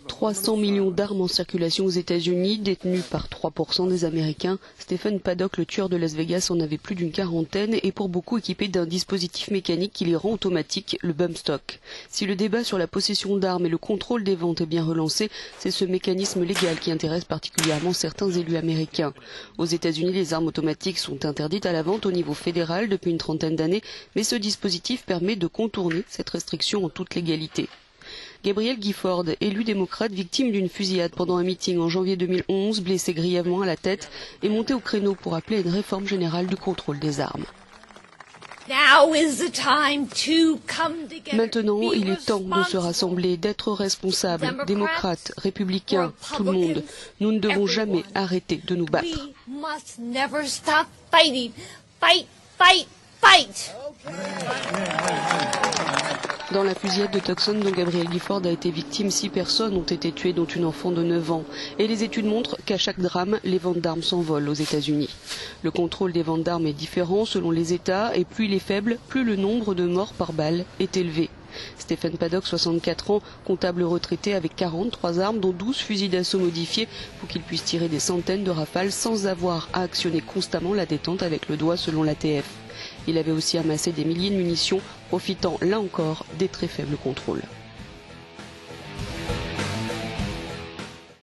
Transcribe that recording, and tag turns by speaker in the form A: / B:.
A: 300 millions d'armes en circulation aux États-Unis, détenues par 3% des Américains. Stephen Paddock, le tueur de Las Vegas, en avait plus d'une quarantaine et pour beaucoup équipé d'un dispositif mécanique qui les rend automatiques, le bump stock. Si le débat sur la possession d'armes et le contrôle des ventes est bien relancé, c'est ce mécanisme légal qui intéresse particulièrement certains élus américains. Aux États-Unis, les armes automatiques sont interdites à la vente au niveau fédéral depuis une trentaine d'années, mais ce dispositif permet de contourner cette restriction en toute légalité. Gabrielle Gifford, élue démocrate victime d'une fusillade pendant un meeting en janvier 2011, blessée grièvement à la tête, est montée au créneau pour appeler à une réforme générale du contrôle des armes. Maintenant, il est temps de se rassembler, d'être responsables, démocrates, républicains, tout le monde. Nous ne devons jamais arrêter de nous battre. Dans la fusillade de Tucson dont Gabrielle Gifford a été victime, 6 personnes ont été tuées, dont une enfant de 9 ans. Et les études montrent qu'à chaque drame, les ventes d'armes s'envolent aux États-Unis. Le contrôle des ventes d'armes est différent selon les États et plus il est faible, plus le nombre de morts par balle est élevé. Stephen Paddock, 64 ans, comptable retraité avec 43 armes, dont 12 fusils d'assaut modifiés pour qu'il puisse tirer des centaines de rafales sans avoir à actionner constamment la détente avec le doigt selon l'ATF. Il avait aussi amassé des milliers de munitions, profitant là encore des très faibles contrôles.